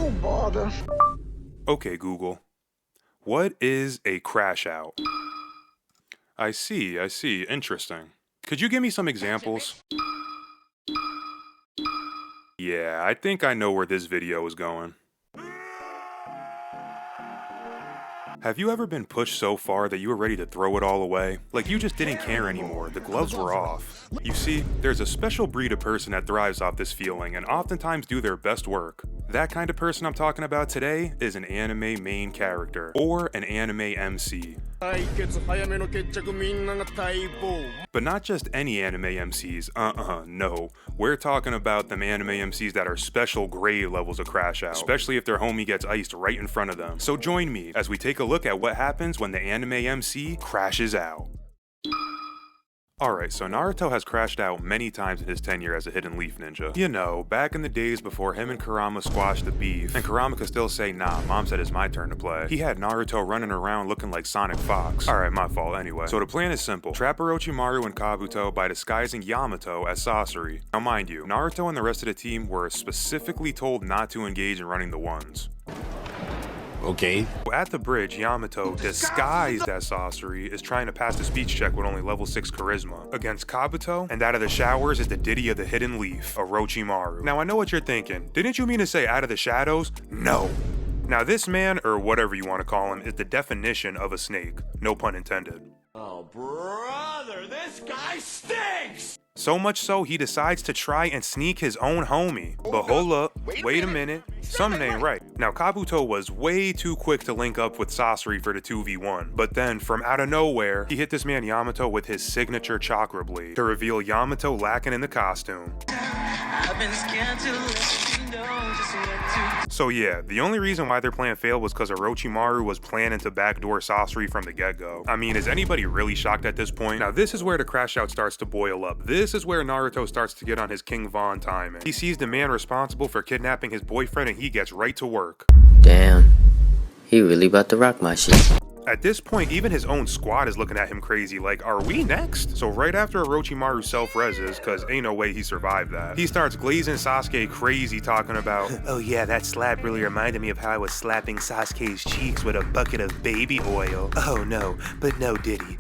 Oh, bother. Okay, Google. What is a crash out? I see. Interesting. Could you give me some examples? Yeah, I think I know where this video is going. Have you ever been pushed so far that you were ready to throw it all away? Like you just didn't care anymore, the gloves were off. You see, there's a special breed of person that thrives off this feeling and oftentimes do their best work. That kind of person I'm talking about today is an anime main character, or an anime MC. But not just any anime MCs, no. We're talking about them anime MCs that are special grade levels of crash out, especially if their homie gets iced right in front of them. So join me as we take a look at what happens when the anime MC crashes out. Alright, so Naruto has crashed out many times in his tenure as a Hidden Leaf Ninja. You know, back in the days before him and Kurama squashed the beef, and Kurama could still say, nah, mom said it's my turn to play. He had Naruto running around looking like Sonic Fox. Alright, my fault anyway. So the plan is simple. Trap Orochimaru and Kabuto by disguising Yamato as Sasori. Now mind you, Naruto and the rest of the team were specifically told not to engage in running the ones. Okay. At the bridge, Yamato, disguised as Sasori, is trying to pass the speech check with only level 6 charisma against Kabuto, and out of the showers is the Diddy of the Hidden Leaf, Orochimaru. Now I know what you're thinking. Didn't you mean to say out of the shadows? No. Now this man, or whatever you want to call him, is the definition of a snake. No pun intended. Oh, brother, this guy stinks! So much so, he decides to try and sneak his own homie. But hold up, wait a minute, something ain't right. Now Kabuto was way too quick to link up with Sasori for the 2v1, but then from out of nowhere, he hit this man Yamato with his signature chakra blade to reveal Yamato lacking in the costume. So yeah, the only reason why their plan failed was because Orochimaru was planning to backdoor Sasori from the get-go. I mean, is anybody really shocked at this point? Now this is where the crash out starts to boil up. This is where Naruto starts to get on his King Von timing. He sees the man responsible for kidnapping his boyfriend and he gets right to work. Damn, he really about to rock my shit. At this point, even his own squad is looking at him crazy, like, are we next? So right after Orochimaru self-reses, cause ain't no way he survived that, he starts glazing Sasuke crazy talking about, oh yeah, that slap really reminded me of how I was slapping Sasuke's cheeks with a bucket of baby oil. Oh no, but no Diddy.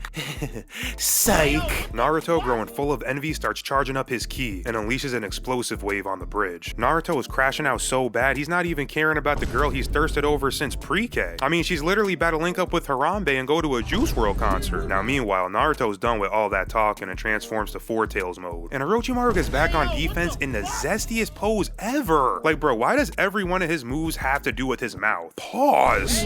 Psych! Naruto, growing full of envy, starts charging up his ki and unleashes an explosive wave on the bridge. Naruto is crashing out so bad, he's not even caring about the girl he's thirsted over since pre-K. I mean, she's literally about to link up with Harambe and go to a Juice WRLD concert. Now meanwhile, Naruto's done with all that talking and transforms to Four Tails mode. And Orochimaru gets back on defense in the zestiest pose ever. Like bro, why does every one of his moves have to do with his mouth? Pause.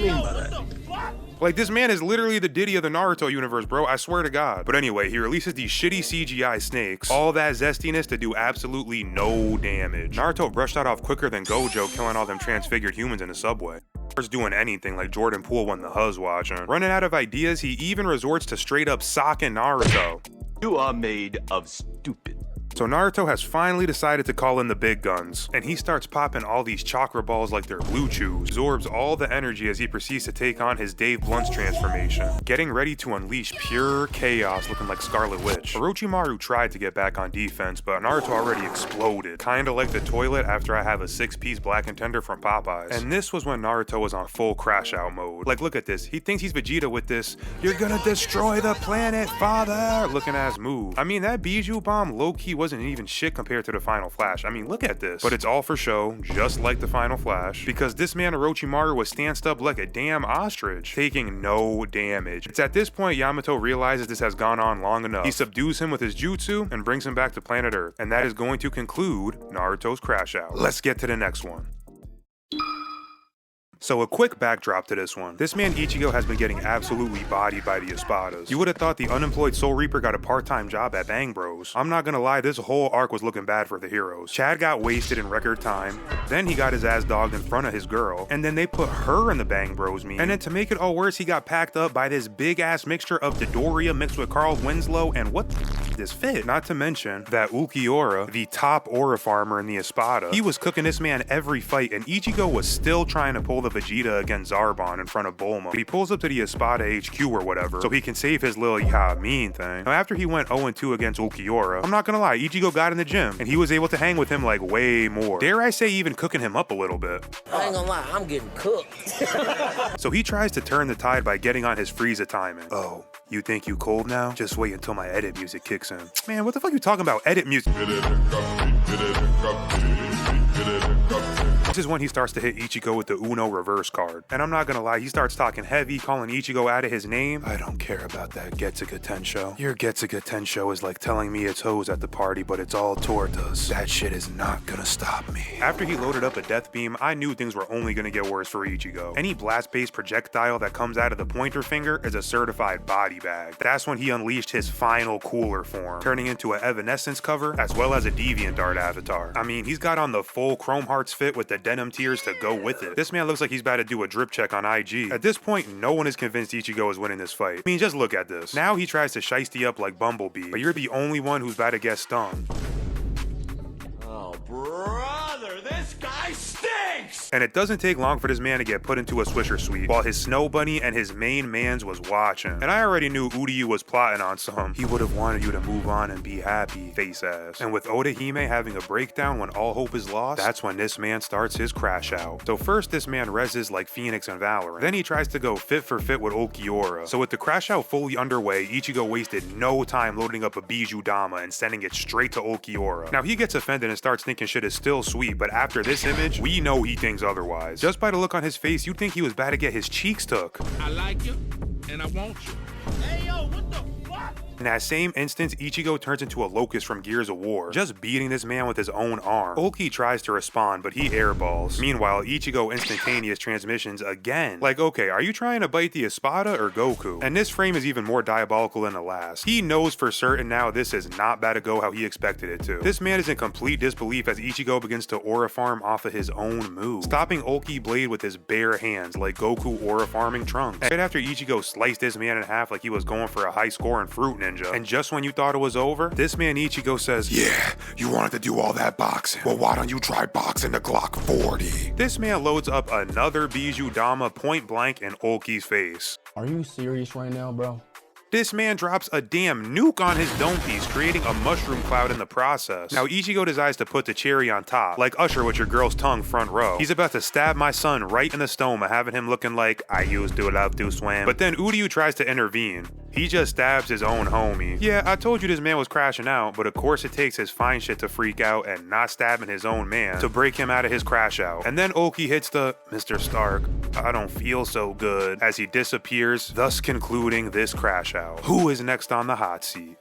Like this man is literally the Diddy of the Naruto universe, bro, I swear to God. But anyway, he releases these shitty CGI snakes, all that zestiness to do absolutely no damage. Naruto brushed that off quicker than Gojo killing all them transfigured humans in the subway. Doing anything like Jordan Poole when the Huz watching. Running out of ideas, he even resorts to straight up socking Naruto. You are made of stupid. So Naruto has finally decided to call in the big guns, and he starts popping all these chakra balls like they're blue chews, absorbs all the energy as he proceeds to take on his Dave Blunt's transformation, getting ready to unleash pure chaos looking like Scarlet Witch. Orochimaru tried to get back on defense, but Naruto already exploded, kinda like the toilet after I have a 6-piece black and tender from Popeyes. And this was when Naruto was on full crash out mode. Like look at this, he thinks he's Vegeta with this, "You're gonna destroy the planet, father," looking ass move. I mean, that Bijou bomb low-key wasn't even shit compared to the Final Flash. I mean, look at this. But it's all for show, just like the Final Flash, because this man Orochimaru was stanced up like a damn ostrich, taking no damage. It's at this point Yamato realizes this has gone on long enough. He subdues him with his jutsu and brings him back to planet Earth, and that is going to conclude Naruto's crash out. Let's get to the next one. So a quick backdrop to this one. This man Ichigo has been getting absolutely bodied by the Espadas. You would have thought the unemployed Soul Reaper got a part-time job at Bang Bros. I'm not gonna lie, this whole arc was looking bad for the heroes. Chad got wasted in record time, then he got his ass dogged in front of his girl, and then they put her in the Bang Bros meme. And then to make it all worse, he got packed up by this big ass mixture of Dodoria mixed with Carl Winslow and what this fit. Not to mention that Ulquiorra, the top aura farmer in the Espada, he was cooking this man every fight, and Ichigo was still trying to pull the Vegeta against Zarbon in front of Bulma. He pulls up to the Espada HQ or whatever, so he can save his little mean thing. Now after he went 0-2 against Ulquiorra, I'm not gonna lie, Ichigo got in the gym, and he was able to hang with him like way more. Dare I say even cooking him up a little bit. I ain't gonna lie, I'm getting cooked. So he tries to turn the tide by getting on his Frieza timing. Oh, you think you cold now? Just wait until my edit music kicks in. Man, what the fuck are you talking about? Edit music. This is when he starts to hit Ichigo with the Uno reverse card. And I'm not gonna lie, he starts talking heavy, calling Ichigo out of his name. I don't care about that Getsuga Tensho. Your Getsuga Tensho is like telling me it's hoes at the party, but it's all tortas. That shit is not gonna stop me. After he loaded up a death beam, I knew things were only gonna get worse for Ichigo. Any blast-based projectile that comes out of the pointer finger is a certified body bag. That's when he unleashed his final cooler form, turning into an Evanescence cover as well as a Deviant Dart avatar. I mean, he's got on the full Chrome Hearts fit with the denim tears to go with it. This man looks like he's about to do a drip check on IG. At this point, no one is convinced Ichigo is winning this fight. I mean, just look at this. Now he tries to shiesty up like Bumblebee, but you're the only one who's about to get stung. Oh, brother, this guy stinks! And it doesn't take long for this man to get put into a Swisher Suite, while his Snow Bunny and his main mans was watching. And I already knew Uryu was plotting on some. He would have wanted you to move on and be happy, face ass. And with Odahime having a breakdown when all hope is lost, that's when this man starts his crash out. So first this man reses like Phoenix and Valorant. Then he tries to go fit for fit with Ulquiorra. So with the crash out fully underway, Ichigo wasted no time loading up a Bijou Dama and sending it straight to Ulquiorra. Now he gets offended and starts thinking shit is still sweet, but after this image, we know he thinks otherwise. Just by the look on his face, you'd think he was about to get his cheeks took. I like you, and I want you. Hey, yo, what the fuck? In that same instance, Ichigo turns into a Locust from Gears of War, just beating this man with his own arm. Ulki tries to respond, but he airballs. Meanwhile, Ichigo instantaneous transmissions again. Like, okay, are you trying to bite the Espada or Goku? And this frame is even more diabolical than the last. He knows for certain now this is not about to go how he expected it to. This man is in complete disbelief as Ichigo begins to aura farm off of his own move, stopping Ulki blade with his bare hands like Goku aura farming Trunks. Right after Ichigo sliced this man in half like he was going for a high score in Fruit Ninja. And just when you thought it was over, this man Ichigo says, "Yeah, you wanted to do all that boxing. Well, why don't you try boxing the Glock 40? This man loads up another Bijou Dama point blank in Ulki's face. Are you serious right now, bro? This man drops a damn nuke on his dome piece, creating a mushroom cloud in the process. Now Ichigo decides to put the cherry on top, like Usher with your girl's tongue front row. He's about to stab my son right in the stoma, having him looking like, I used to love to swim. But then Uryu tries to intervene. He just stabs his own homie. Yeah, I told you this man was crashing out, but of course it takes his fine shit to freak out and not stabbing his own man to break him out of his crash out. And then Ulki hits the, Mr. Stark, I don't feel so good, as he disappears, thus concluding this crash out. Who is next on the hot seat?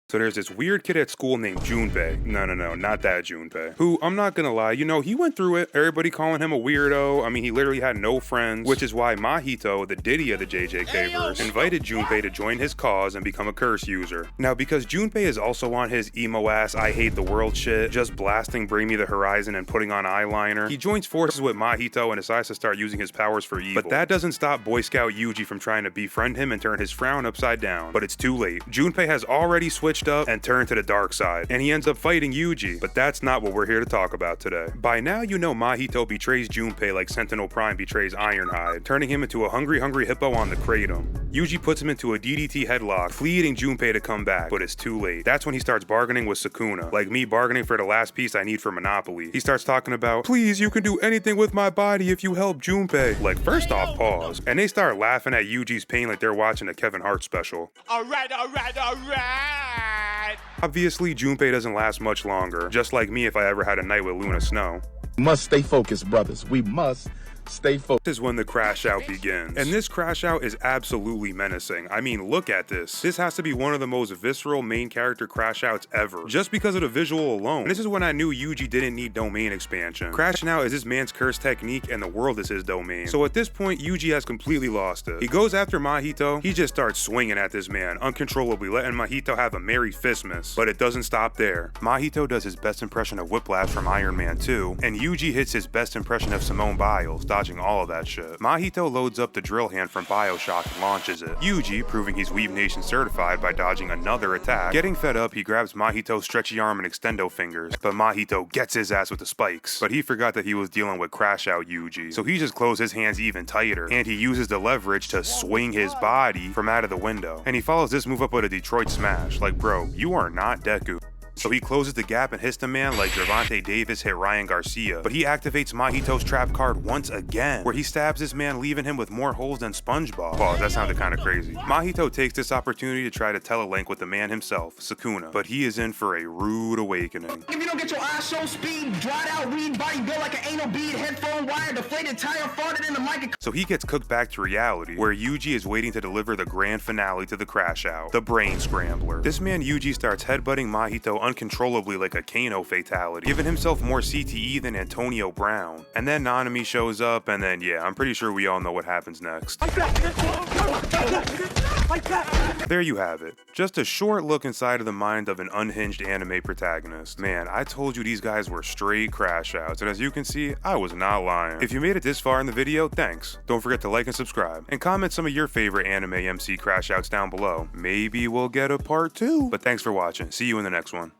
So there's this weird kid at school named Junpei. No, not that Junpei. Who, I'm not gonna lie, you know, he went through it. Everybody calling him a weirdo. I mean, he literally had no friends, which is why Mahito, the Diddy of the JJK verse, invited Junpei to join his cause and become a curse user. Now, because Junpei is also on his emo ass, I hate the world shit, just blasting Bring Me the Horizon and putting on eyeliner, he joins forces with Mahito and decides to start using his powers for evil. But that doesn't stop Boy Scout Yuji from trying to befriend him and turn his frown upside down. But it's too late. Junpei has already switched up and turned to the dark side, and he ends up fighting Yuji, but that's not what we're here to talk about today. By now you know Mahito betrays Junpei like Sentinel Prime betrays Ironhide, turning him into a hungry hippo on the kratom. Yuji puts him into a DDT headlock, pleading Junpei to come back, but it's too late. That's when he starts bargaining with Sukuna, like me bargaining for the last piece I need for Monopoly. He starts talking about, please, you can do anything with my body if you help Junpei. Like, first off, pause. And they start laughing at Yuji's pain like they're watching a Kevin Hart special. Alright. Obviously, Junpei doesn't last much longer, just like me if I ever had a night with Luna Snow. Must stay focused, brothers. We must stay focused. This is when the crash out begins. And this crash out is absolutely menacing. I mean, look at this. This has to be one of the most visceral main character crash outs ever, just because of the visual alone. And this is when I knew Yuji didn't need domain expansion. Crashing out is this man's curse technique and the world is his domain. So at this point, Yuji has completely lost it. He goes after Mahito. He just starts swinging at this man uncontrollably, letting Mahito have a merry fistmas. But it doesn't stop there. Mahito does his best impression of Whiplash from Iron Man 2, and Yuji hits his best impression of Simone Biles, dodging all of that shit. Mahito loads up the drill hand from Bioshock and launches it. Yuji, proving he's Weeb Nation certified by dodging another attack. Getting fed up, he grabs Mahito's stretchy arm and extendo fingers, but Mahito gets his ass with the spikes. But he forgot that he was dealing with Crash Out Yuji, so he just closed his hands even tighter, and he uses the leverage to swing his body from out of the window. And he follows this move up with a Detroit Smash. Like, bro, you are not Deku. So he closes the gap and hits the man like Gervonta Davis hit Ryan Garcia. But he activates Mahito's trap card once again, where he stabs this man, leaving him with more holes than SpongeBob. Pause, that sounded kinda crazy. Mahito takes this opportunity to try to telelink with the man himself, Sukuna, but he is in for a rude awakening. If you don't get your eyes show speed, dried out weed, body built like an anal bead, headphone wire, deflated tire, farted in the mic. So he gets cooked back to reality, where Yuji is waiting to deliver the grand finale to the Crash Out, the Brain Scrambler. This man Yuji starts headbutting Mahito uncontrollably like a Kano fatality, giving himself more CTE than Antonio Brown. And then Nanami shows up, and then yeah, I'm pretty sure we all know what happens next. There you have it. Just a short look inside of the mind of an unhinged anime protagonist. Man, I told you these guys were straight crash outs, and as you can see, I was not lying. If you made it this far in the video, thanks. Don't forget to like and subscribe, and comment some of your favorite anime MC crash outs down below. Maybe we'll get a part 2. But thanks for watching. See you in the next one.